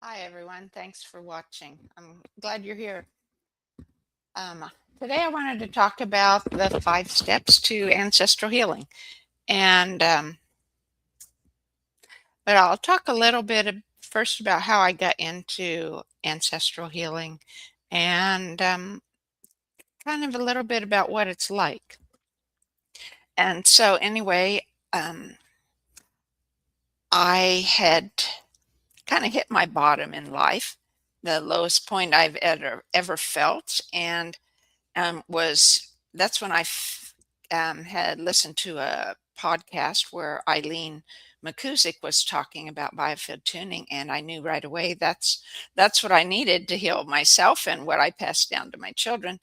Hi, everyone. Thanks for watching. I'm glad you're here. Um, Today, I wanted to talk about the 5 steps to ancestral healing. And, but I'll talk a little bit first about how I got into ancestral healing and kind of a little bit about what it's like. And so, anyway, um, I had kind of hit my bottom in life, the lowest point I've ever felt. And was that's when I had listened to a podcast where Eileen McCusick was talking about biofield tuning, and I knew right away that's what I needed to heal myself and what I passed down to my children.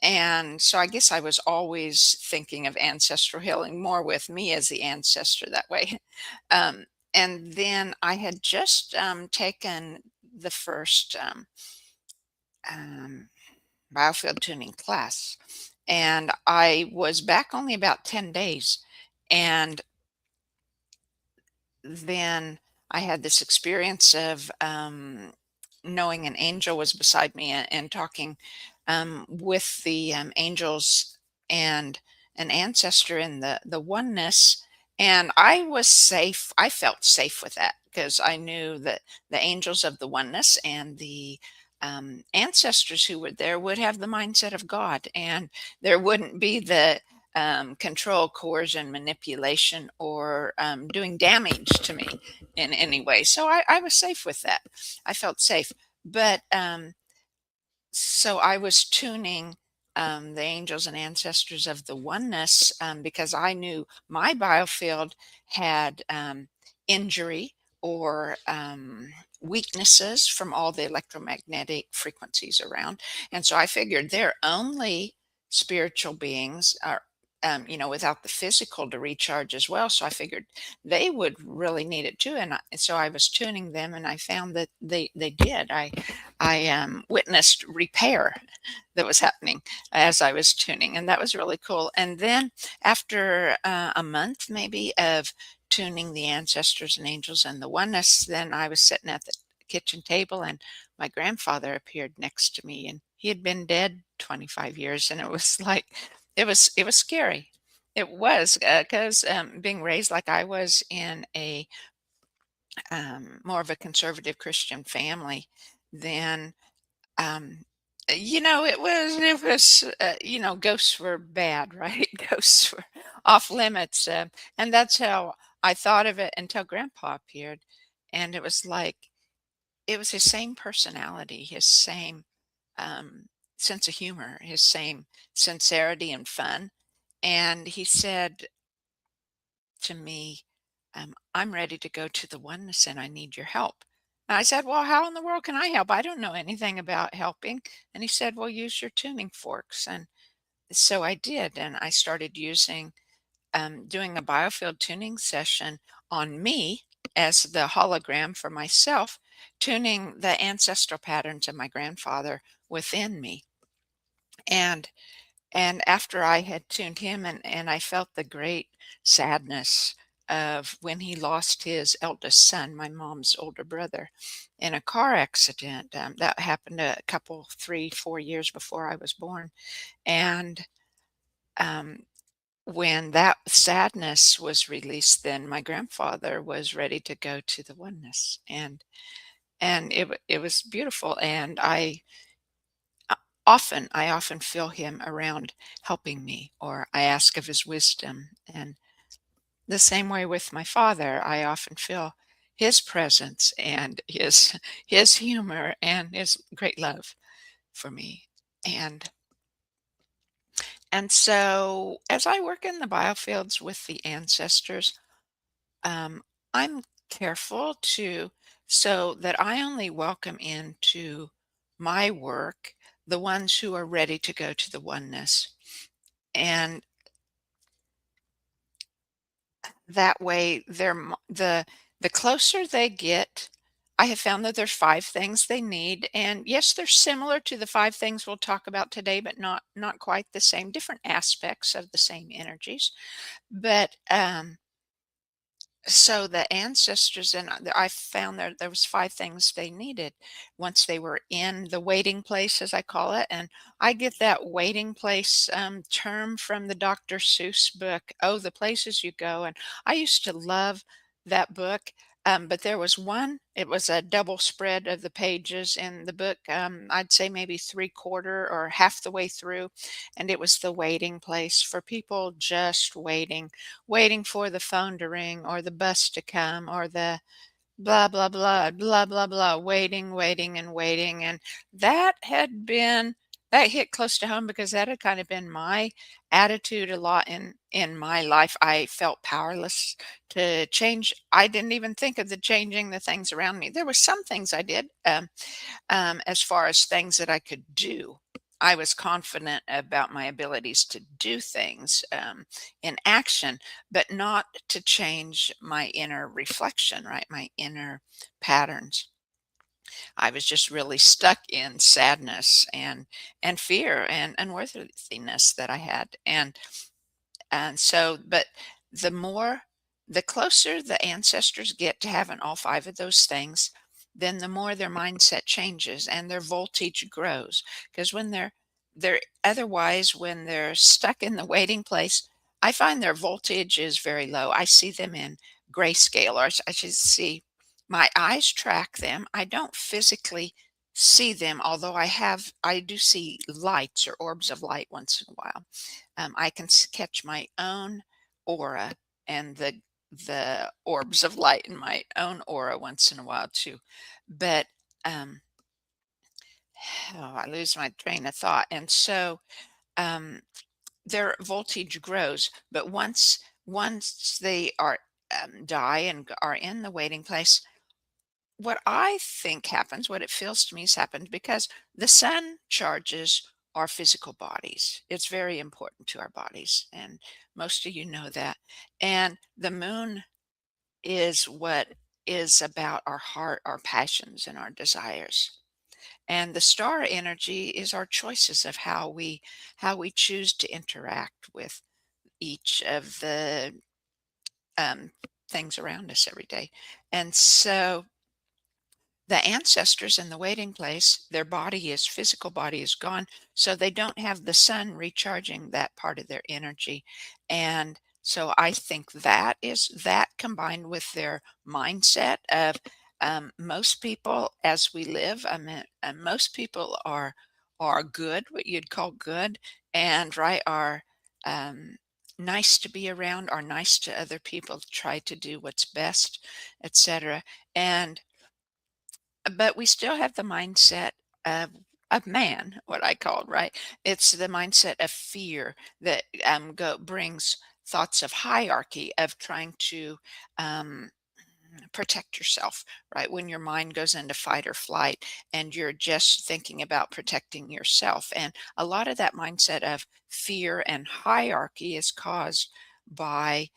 And so I guess I was always thinking of ancestral healing more with me as the ancestor that way. Um, and then I had just taken the first um, biofield tuning class. And I was back only about 10 days. And then I had this experience of knowing an angel was beside me and talking with the angels and an ancestor in the oneness. And I was safe. I felt safe with that because I knew that the angels of the oneness and the ancestors who were there would have the mindset of God, and there wouldn't be the control, coercion, manipulation, or doing damage to me in any way. So I was safe with that. I felt safe. But so I was tuning the angels and ancestors of the oneness because I knew my biofield had injury or weaknesses from all the electromagnetic frequencies around. And so I figured they're only spiritual beings are. Without the physical to recharge as well. So I figured they would really need it too. And so I was tuning them, and I found that they did. I witnessed repair that was happening as I was tuning, and that was really cool. And then after a month maybe of tuning the ancestors and angels and the oneness, then I was sitting at the kitchen table, and my grandfather appeared next to me, and he had been dead 25 years, and it was like it was scary. It was because being raised like I was in a more of a conservative Christian family, then um, it was ghosts were bad, right? Ghosts were off limits, and that's how I thought of it until Grandpa appeared, and it was like it was his same personality, his same um, sense of humor, his same sincerity and fun, and he said to me, "I'm ready to go to the oneness, and I need your help." And I said, "Well, how in the world can I help? I don't know anything about helping." And he said, "Well, use your tuning forks." And so I did. And I started doing a biofield tuning session on me as the hologram for myself, tuning the ancestral patterns of my grandfather within me. And and after I had tuned him and I felt the great sadness of when he lost his eldest son, my mom's older brother, in a car accident. That happened a couple, 3, 4 years before I was born. And um, when that sadness was released, then my grandfather was ready to go to the oneness. And it was beautiful. And uh, I often feel him around helping me, or I ask of his wisdom. And the same way with my father, I often feel his presence and his humor and his great love for me. And and so as I work in the biofields with the ancestors, um, I'm careful to so that I only welcome into my work the ones who are ready to go to the oneness. And that way the closer they get, I have found that there's 5 things they need. And yes, they're similar to the 5 things we'll talk about today, but not quite the same, different aspects of the same energies. But So the ancestors and I found there was 5 things they needed once they were in the waiting place, as I call it, and I get that waiting place, term from the Dr. Seuss book, Oh, the Places You Go, and I used to love that book, but there was one it was a double spread of the pages in the book, I'd say maybe 3/4 or half the way through, and it was the waiting place for people just waiting for the phone to ring or the bus to come or the blah, blah, blah, blah, blah, blah, waiting, waiting, and waiting. And that had been that hit close to home because that had kind of been my attitude a lot in my life. I felt powerless to change. I didn't even think of the changing the things around me. There were some things I did. As far as things that I could do. I was confident about my abilities to do things in action, but not to change my inner reflection, right? My inner patterns. I was just really stuck in sadness and fear and unworthiness that I had. And so, but the more, the closer the ancestors get to having all 5 of those things, then the more their mindset changes and their voltage grows. Because when they're otherwise, when they're stuck in the waiting place, I find their voltage is very low. I see them in grayscale, or I should see my eyes track them. I don't physically see them, although I do see lights or orbs of light once in a while. I can catch my own aura and the orbs of light in my own aura once in a while too. But um, I lose my train of thought, and so um, their voltage grows. But once they are die and are in the waiting place, what I think happens, what it feels to me has happened because the sun charges our physical bodies. It's very important to our bodies, and most of you know that. And the moon is what is about our heart, our passions, and our desires. And the star energy is our choices of how we choose to interact with each of the um, things around us every day. And so the ancestors in the waiting place, their physical body is gone, so they don't have the sun recharging that part of their energy. And so I think that combined with their mindset of most people as we live, I mean, most people are good, what you'd call good, and right are um, nice to be around, are nice to other people, try to do what's best, etc. And but we still have the mindset of man, what I called, right? It's the mindset of fear that brings thoughts of hierarchy, of trying to um, protect yourself, right? When your mind goes into fight or flight and you're just thinking about protecting yourself. And a lot of that mindset of fear and hierarchy is caused by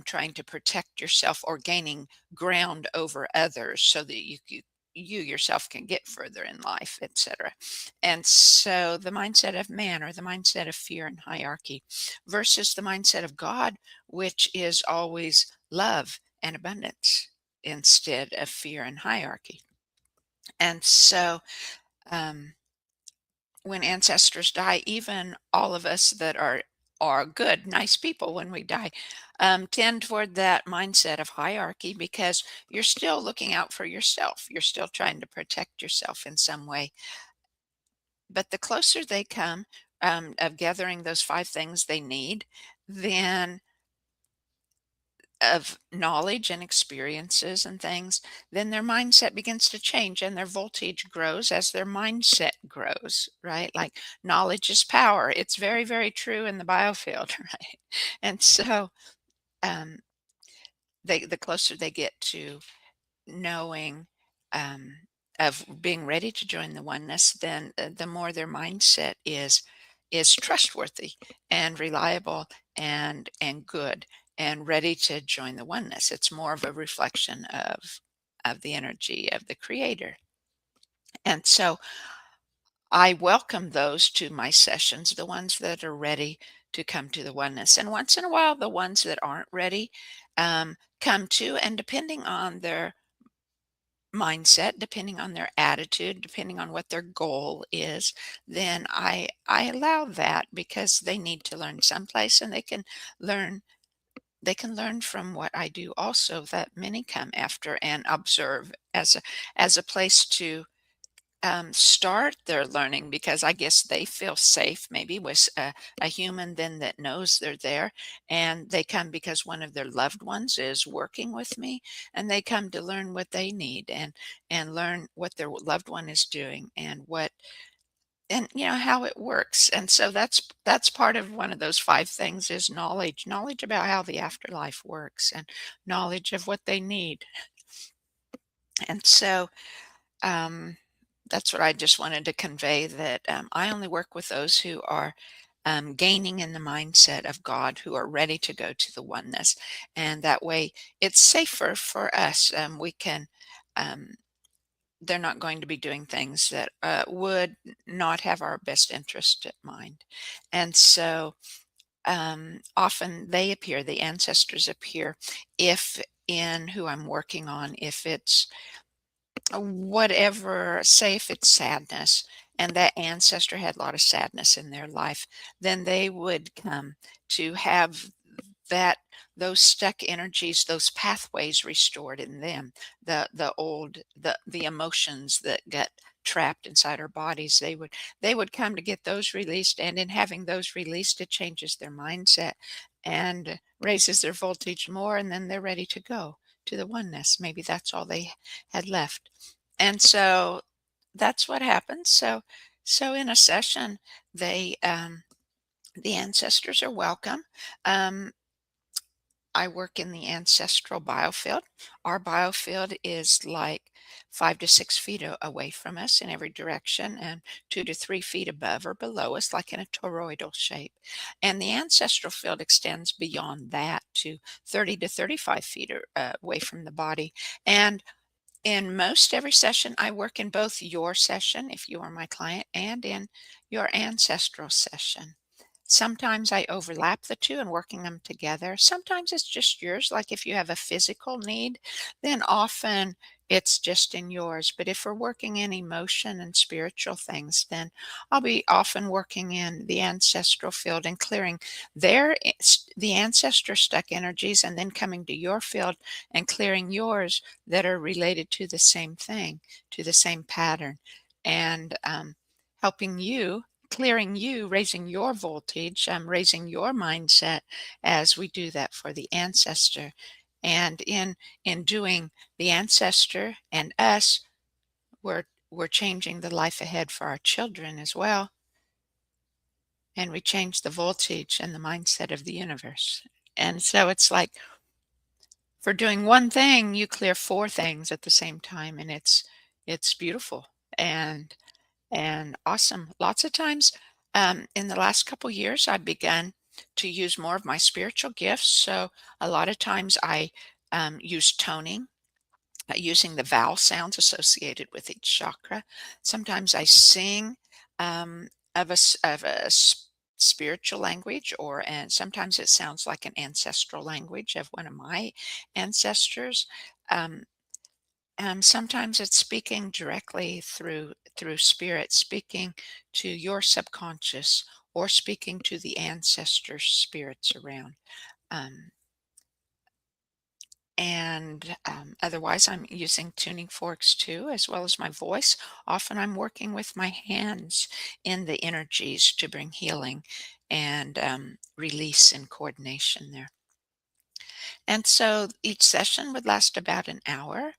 trying to protect yourself or gaining ground over others so that you yourself can get further in life, etc. And so the mindset of man or the mindset of fear and hierarchy versus the mindset of God, which is always love and abundance instead of fear and hierarchy. And so um, when ancestors die, even all of us that are good, nice people when we die, tend toward that mindset of hierarchy because you're still looking out for yourself. You're still trying to protect yourself in some way. But the closer they come of gathering those 5 things they need, then of knowledge and experiences and things, then their mindset begins to change and their voltage grows as their mindset grows, right? Like knowledge is power. It's very, very true in the biofield, right? And so um, the closer they get to knowing um, of being ready to join the oneness, then the more their mindset is trustworthy and reliable and good and ready to join the oneness. It's more of a reflection of the energy of the creator. And so I welcome those to my sessions, the ones that are ready to come to the oneness. And once in a while, the ones that aren't ready come to, and depending on their mindset, depending on their attitude, depending on what their goal is, then I allow that because they need to learn someplace, and learn they can learn from what I do also, that many come after and observe as a place to start their learning, because I guess they feel safe maybe with a human then that knows they're there. And they come because one of their loved ones is working with me, and they come to learn what they need, and learn what their loved one is doing, and what and how it works. And so that's part of one of those five things is knowledge about how the afterlife works, and knowledge of what they need. And so um, that's what I just wanted to convey, that I only work with those who are gaining in the mindset of God, who are ready to go to the oneness. And that way it's safer for us. We can, um, they're not going to be doing things that would not have our best interest at mind. And so often they appear, the ancestors appear, if in who I'm working on, if it's whatever, say if it's sadness, and that ancestor had a lot of sadness in their life, then they would come to have that those stuck energies, those pathways restored in them, the emotions that get trapped inside our bodies, they would come to get those released. And in having those released, it changes their mindset and raises their voltage more, and then they're ready to go to the oneness. Maybe that's all they had left. And so that's what happens. So in a session, they the ancestors are welcome. Um, I work in the ancestral biofield. Our biofield is like 5 to 6 feet away from us in every direction, and 2 to 3 feet above or below us, like in a toroidal shape. And the ancestral field extends beyond that to 30 to 35 feet away from the body. And in most every session, I work in both your session, if you are my client, and in your ancestral session. Sometimes I overlap the two and working them together. Sometimes it's just yours. Like if you have a physical need, then often it's just in yours. But if we're working in emotion and spiritual things, then I'll be often working in the ancestral field and clearing the ancestor stuck energies, and then coming to your field and clearing yours that are related to the same thing, to the same pattern, and helping you, clearing you, raising your voltage, raising your mindset as we do that for the ancestor. And in doing the ancestor and us, we're changing the life ahead for our children as well. And we change the voltage and the mindset of the universe. And so it's like, for doing one thing, you clear four things at the same time, and it's beautiful and awesome. Lots of times, in the last couple years, I've begun to use more of my spiritual gifts. So a lot of times I use toning, using the vowel sounds associated with each chakra. Sometimes I sing of spiritual language, and sometimes it sounds like an ancestral language of one of my ancestors. Um, Sometimes it's speaking directly through spirit, speaking to your subconscious, or speaking to the ancestor spirits around. Um, and otherwise, I'm using tuning forks too, as well as my voice. Often I'm working with my hands in the energies to bring healing and release and coordination there. And so each session would last about an hour.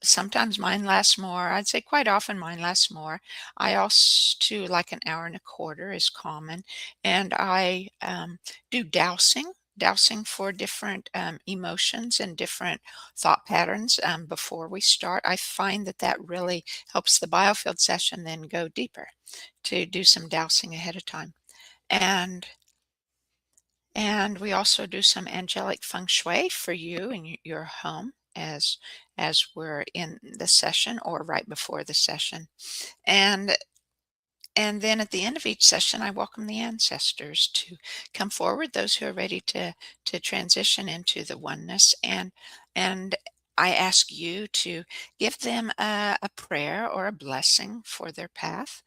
Sometimes mine lasts more. I'd say quite often mine lasts more. I also do like an hour and a quarter is common. And I do dowsing for different emotions and different thought patterns before we start. I find that that really helps the biofield session then go deeper, to do some dowsing ahead of time. And we also do some angelic feng shui for you and your home as we're in the session or right before the session. And And then at the end of each session, I welcome the ancestors to come forward, those who are ready to transition into the oneness, and I ask you to give them a prayer or a blessing for their path.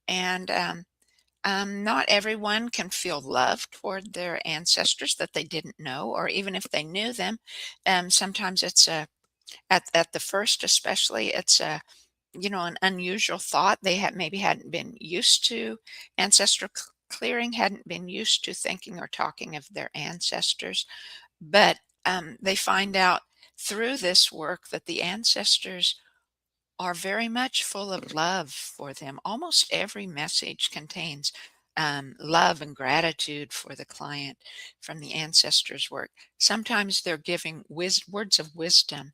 And not everyone can feel love toward their ancestors that they didn't know, or even if they knew them. Sometimes it's a at the first, especially, it's a an unusual thought. They had maybe hadn't been used to ancestral clearing, hadn't been used to thinking or talking of their ancestors, but they find out through this work that the ancestors are very much full of love for them. Almost every message contains love and gratitude for the client from the ancestors' work. Sometimes they're giving words of wisdom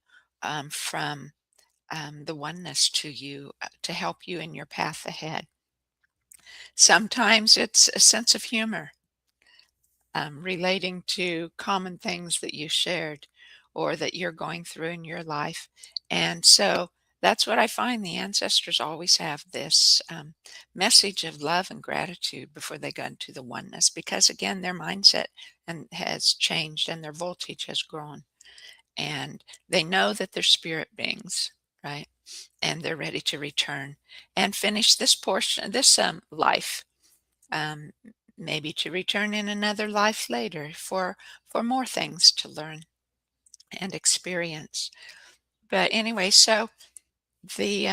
from the oneness to you to help you in your path ahead. Sometimes it's a sense of humor relating to common things that you shared or that you're going through in your life. And so that's what I find. The ancestors always have this message of love and gratitude before they go into the oneness, because again, their mindset and has changed and their voltage has grown. And they know that they're spirit beings, right? And they're ready to return and finish this portion, this life, um, maybe to return in another life later for more things to learn and experience. But anyway, so the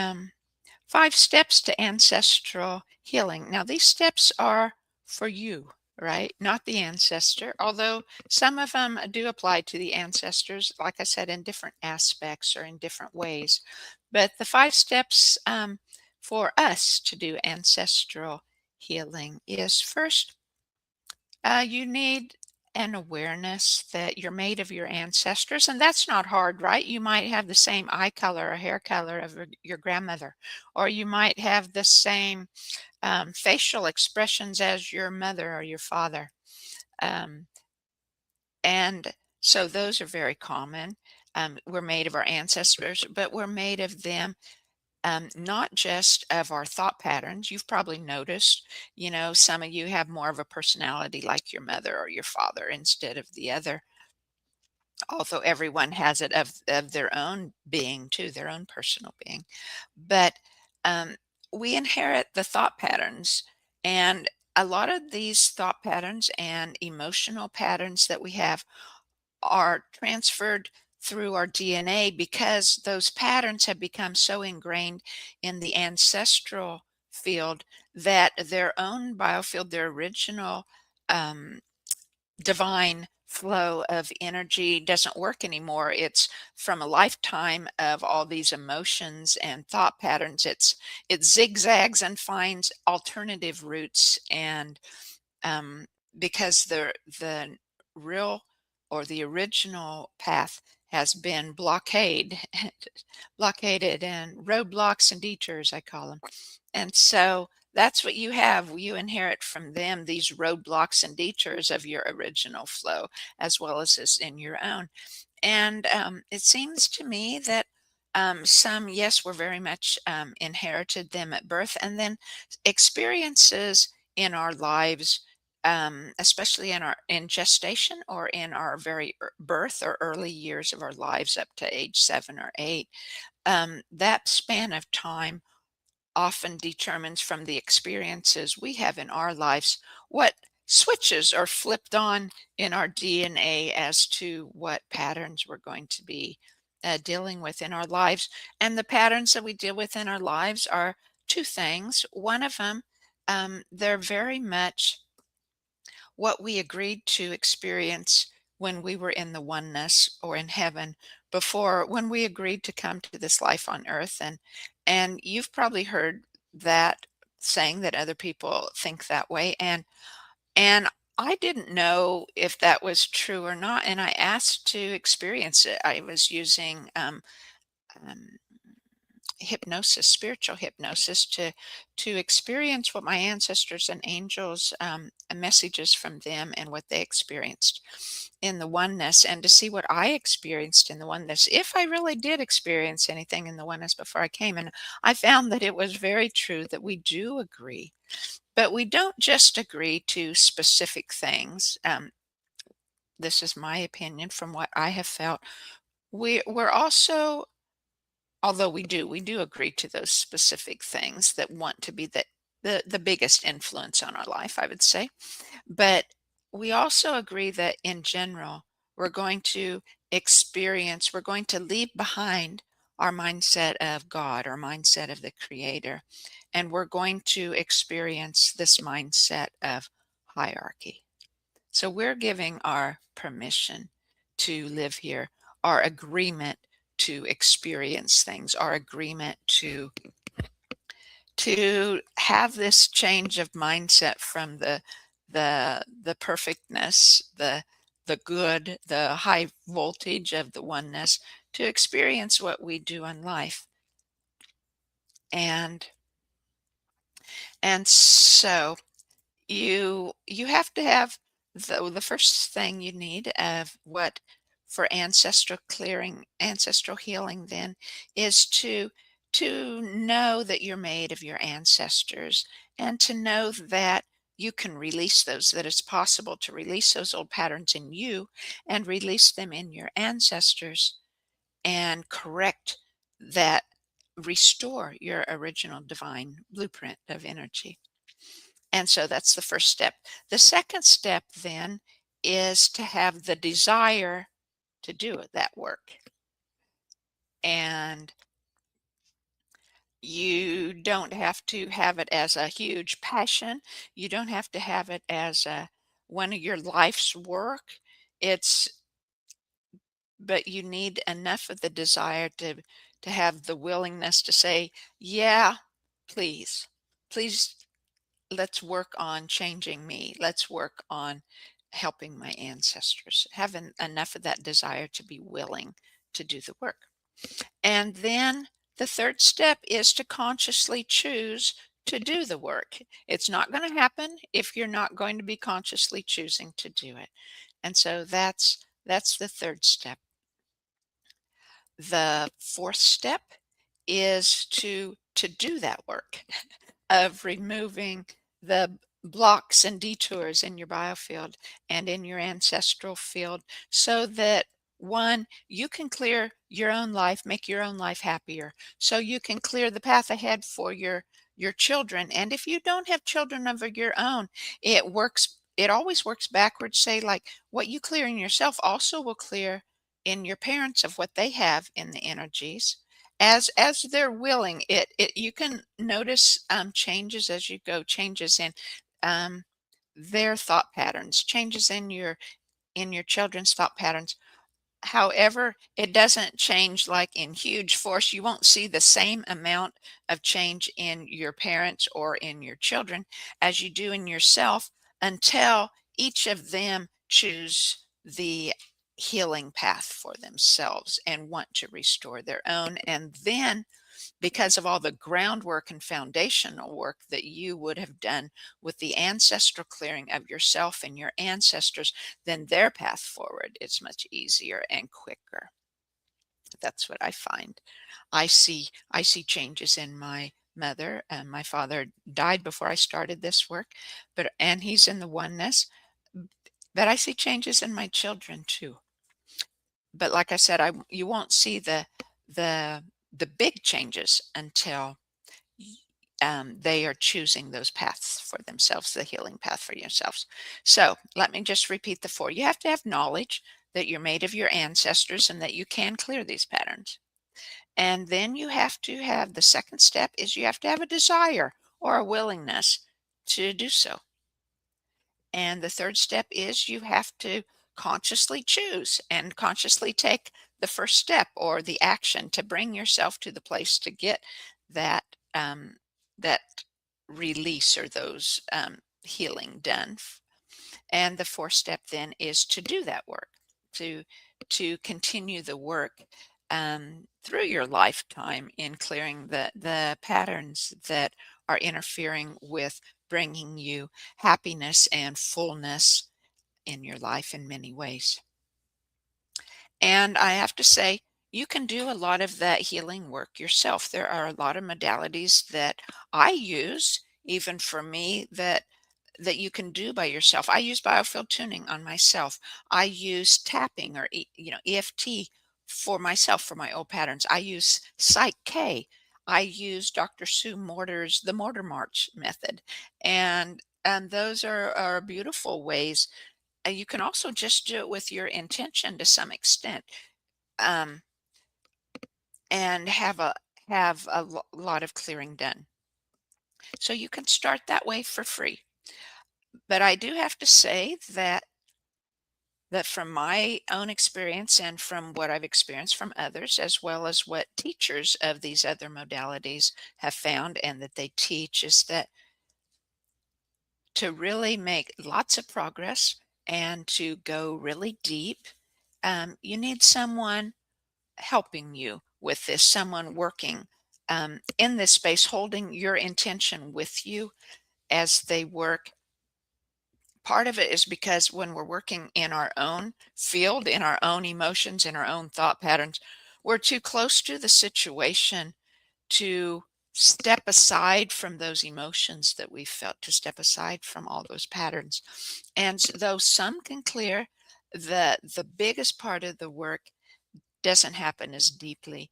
5 steps to ancestral healing. Now, these steps are for you, right? Not the ancestor, although some of them do apply to the ancestors, like I said, in different aspects or in different ways. But the 5 steps for us to do ancestral healing is first, you need an awareness that you're made of your ancestors, and that's not hard, right? You might have the same eye color or hair color of your grandmother, or you might have the same facial expressions as your mother or your father. Um, and so those are very common. We're made of our ancestors, but we're made of them not just of our thought patterns. You've probably noticed, some of you have more of a personality like your mother or your father instead of the other, although everyone has it of their own being too, their own personal being. But um, we inherit the thought patterns, and a lot of these thought patterns and emotional patterns that we have are transferred through our DNA because those patterns have become so ingrained in the ancestral field that their own biofield, their original um, divine flow of energy doesn't work anymore. It's from a lifetime of all these emotions and thought patterns. It zigzags and finds alternative routes, and um, because the real or the original path has been blockaded, and roadblocks and detours, I call them. And so that's what you have. You inherit from them these roadblocks and detours of your original flow, as well as is in your own. And it seems to me that some, yes, were very much inherited them at birth, and then experiences in our lives, especially in gestation or in our very birth or early years of our lives up to age 7 or 8. That span of time often determines from the experiences we have in our lives what switches are flipped on in our DNA as to what patterns we're going to be dealing with in our lives. And the patterns that we deal with in our lives are two things. One of them, they're very much what we agreed to experience when we were in the oneness or in heaven, before when we agreed to come to this life on earth. And you've probably heard that saying, that other people think that way, and I didn't know if that was true or not, and I asked to experience it. I was using um, hypnosis, spiritual hypnosis, to experience what my ancestors and angels, and messages from them and what they experienced in the oneness, and to see what I experienced in the oneness, if I really did experience anything in the oneness before I came. And I found that it was very true that we do agree, but we don't just agree to specific things. This is my opinion from what I have felt. We're also, although we do agree to those specific things that want to be the biggest influence on our life, I would say. But we also agree that in general, we're going to leave behind our mindset of God, our mindset of the Creator, and we're going to experience this mindset of hierarchy. So we're giving our permission to live here, our agreement to experience things, our agreement to have this change of mindset from the perfectness, the good, the high voltage of the oneness, to experience what we do in life. And so you have to have the first thing you need of what for ancestral clearing, ancestral healing, then, is to know that you're made of your ancestors, and to know that you can release those, that it's possible to release those old patterns in you and release them in your ancestors, and correct that, restore your original divine blueprint of energy. And so that's the first step. The second step then is to have the desire to do that work. And you don't have to have it as a huge passion. You don't have to have it as one of your life's work. It's But you need enough of the desire to have the willingness to say, yeah, please, please, let's work on changing me. Let's work on helping my ancestors. Having enough of that desire to be willing to do the work. And then the third step is to consciously choose to do the work. It's not going to happen if you're not going to be consciously choosing to do it. And so that's the third step. The fourth step is to do that work of removing the blocks and detours in your biofield and in your ancestral field, so that, one, you can clear your own life, make your own life happier, so you can clear the path ahead for your children. And if you don't have children of your own, it always works backwards. Say, like, what you clear in yourself also will clear in your parents of what they have in the energies, as they're willing. You can notice changes as you go, changes in um, their thought patterns, changes in your children's thought patterns. However, it doesn't change like in huge force. You won't see the same amount of change in your parents or in your children as you do in yourself, until each of them choose the healing path for themselves and want to restore their own. And then, because of all the groundwork and foundational work that you would have done with the ancestral clearing of yourself and your ancestors, then their path forward is much easier and quicker. That's what I find. I see changes in my mother, and my father died before I started this work, and he's in the oneness. But I see changes in my children too. But like I said, you won't see the the big changes until they are choosing those paths for themselves, the healing path for yourselves. So let me just repeat the four. You have to have knowledge that you're made of your ancestors and that you can clear these patterns. And then you have to have, the second step is, you have to have a desire or a willingness to do so. And the third step is, you have to consciously choose and consciously take the first step or the action to bring yourself to the place to get that that release, or those healing done. And the fourth step then is to do that work, to continue the work through your lifetime in clearing the patterns that are interfering with bringing you happiness and fullness in your life in many ways. And I have to say, you can do a lot of that healing work yourself. There are a lot of modalities that I use, even for me, that you can do by yourself. I use biofield tuning on myself. I use tapping or EFT for myself for my old patterns. I use Psych K. I use Dr. Sue Morter's the Mortar March method, and those are beautiful ways. You can also just do it with your intention to some extent, um, and have a lot of clearing done. So you can start that way for free. But I do have to say that from my own experience and from what I've experienced from others, as well as what teachers of these other modalities have found and that they teach, is that to really make lots of progress and to go really deep, you need someone helping you with this, someone working in this space, holding your intention with you as they work. Part of it is because when we're working in our own field, in our own emotions, in our own thought patterns, we're too close to the situation to step aside from those emotions that we felt, to step aside from all those patterns. And though some can clear, the biggest part of the work doesn't happen as deeply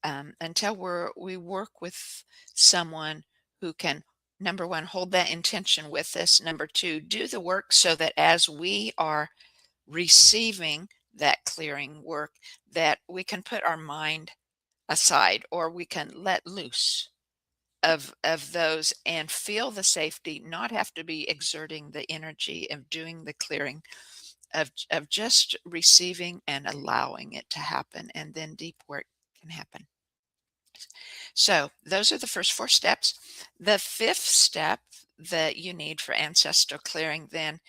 until we work with someone who can, number one, hold that intention with us. Number two, do the work so that as we are receiving that clearing work, that we can put our mind aside or we can let loose of those and feel the safety, not have to be exerting the energy of doing the clearing, of just receiving and allowing it to happen, and then deep work can happen. So those are the first four steps. The fifth step that you need for ancestral clearing then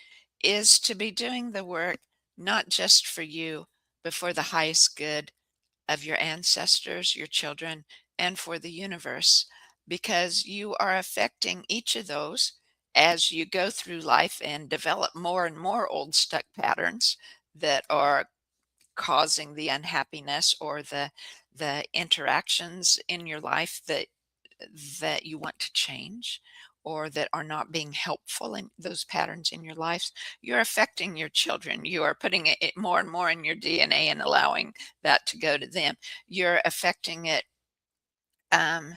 is to be doing the work not just for you, but for the highest good of your ancestors, your children, and for the universe, because you are affecting each of those as you go through life and develop more and more old stuck patterns that are causing the unhappiness or the interactions in your life that you want to change or that are not being helpful in those patterns in your life. You're affecting your children. You are putting it more and more in your DNA and allowing that to go to them. You're affecting it, um,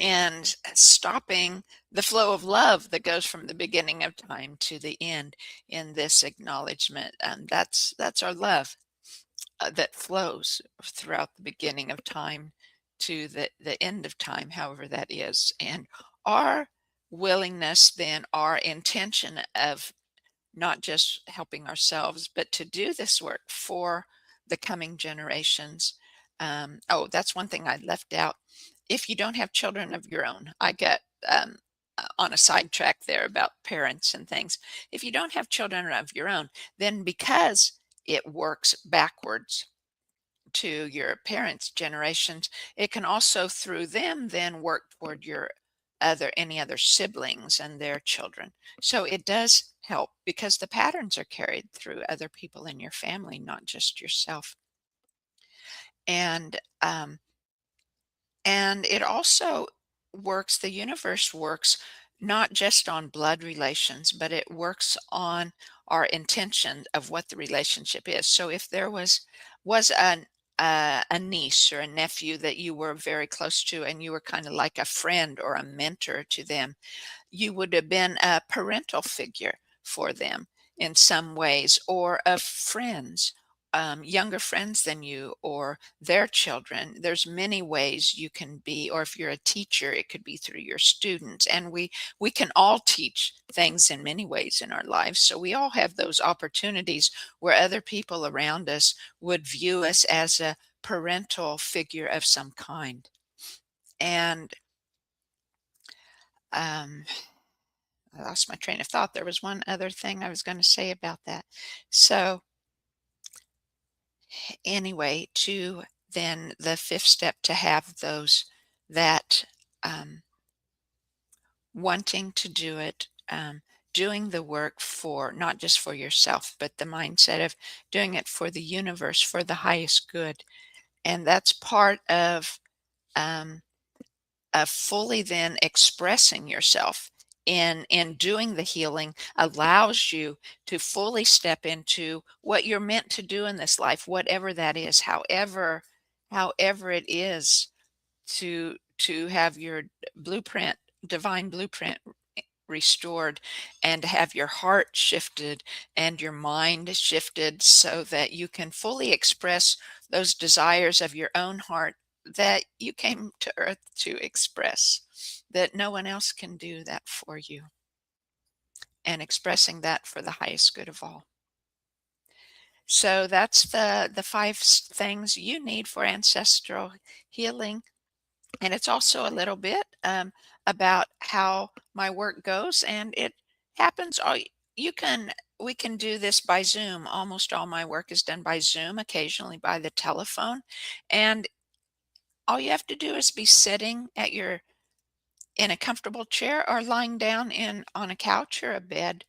and stopping the flow of love that goes from the beginning of time to the end in this acknowledgement. And that's our love that flows throughout the beginning of time to the end of time, however that is. And our willingness, then, our intention of not just helping ourselves, but to do this work for the coming generations. Oh, that's one thing I left out. If you don't have children of your own, I get on a sidetrack there about parents and things. If you don't have children of your own, then because it works backwards to your parents' generations, it can also through them then work toward your any other siblings and their children. So it does help because the patterns are carried through other people in your family, not just yourself. And and it also works, the universe works not just on blood relations, but it works on our intention of what the relationship is. So if there was a niece or a nephew that you were very close to and you were kind of like a friend or a mentor to them, you would have been a parental figure for them in some ways, or of friends, younger friends than you, or their children. There's many ways you can be, or if you're a teacher, it could be through your students. And we can all teach things in many ways in our lives. So we all have those opportunities where other people around us would view us as a parental figure of some kind. And um, I lost my train of thought. There was one other thing I was going to say about that. So, anyway, to then the fifth step to have those that wanting to do it, doing the work for not just for yourself, but the mindset of doing it for the universe, for the highest good. And that's part um, of fully then expressing yourself in doing the healing allows you to fully step into what you're meant to do in this life, whatever that is, however it is to have your blueprint, divine blueprint restored, and to have your heart shifted and your mind shifted so that you can fully express those desires of your own heart that you came to earth to express, that no one else can do that for you, and expressing that for the highest good of all. So that's the five things you need for ancestral healing. And it's also a little bit about how my work goes, and it happens. You can we can do this by Zoom. Almost all my work is done by Zoom, occasionally by the telephone, and all you have to do is be sitting at your in a comfortable chair or lying down in on a couch or a bed,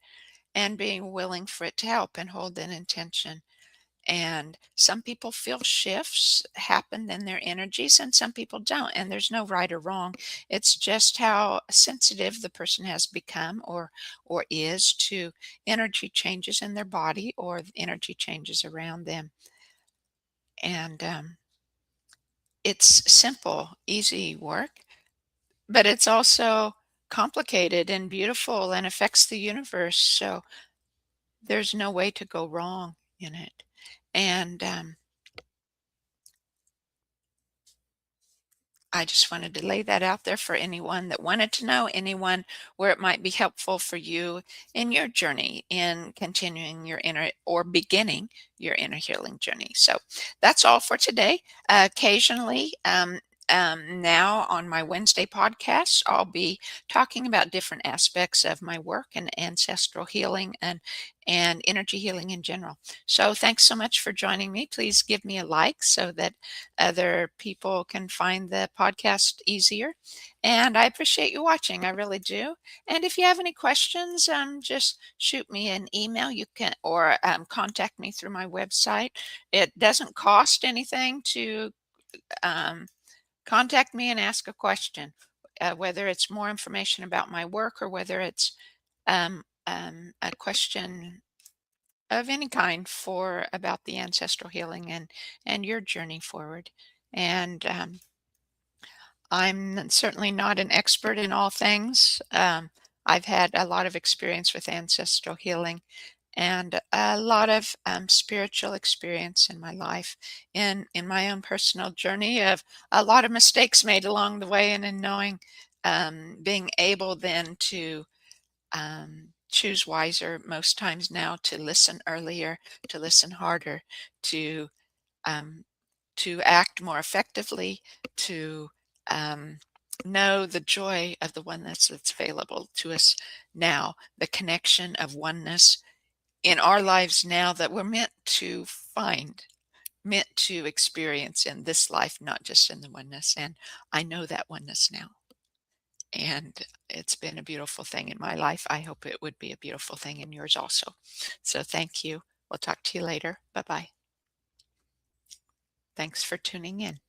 and being willing for it to help and hold an intention. And some people feel shifts happen in their energies, and some people don't. And there's no right or wrong. It's just how sensitive the person has become or is to energy changes in their body or energy changes around them. And it's simple, easy work, but it's also complicated and beautiful and affects the universe. So there's no way to go wrong in it. And I just wanted to lay that out there for anyone that wanted to know, anyone where it might be helpful for you in your journey in continuing your inner or beginning your inner healing journey. So that's all for today. Occasionally, now on my Wednesday podcast, I'll be talking about different aspects of my work and ancestral healing and energy healing in general. So thanks so much for joining me. Please give me a like so that other people can find the podcast easier. And I appreciate you watching. I really do. And if you have any questions, just shoot me an email. You can or contact me through my website. It doesn't cost anything to um, contact me and ask a question, whether it's more information about my work or whether it's a question of any kind for about the ancestral healing and your journey forward. And I'm certainly not an expert in all things. I've had a lot of experience with ancestral healing and a lot of spiritual experience in my life, in my own personal journey of a lot of mistakes made along the way, and in knowing, being able then to choose wiser most times now, to listen earlier, to listen harder, to um, to act more effectively, to um, know the joy of the oneness that's available to us now, the connection of oneness in our lives now that we're meant to find, meant to experience in this life, not just in the oneness. And I know that oneness now. And it's been a beautiful thing in my life. I hope it would be a beautiful thing in yours also. So thank you. We'll talk to you later. Bye bye. Thanks for tuning in.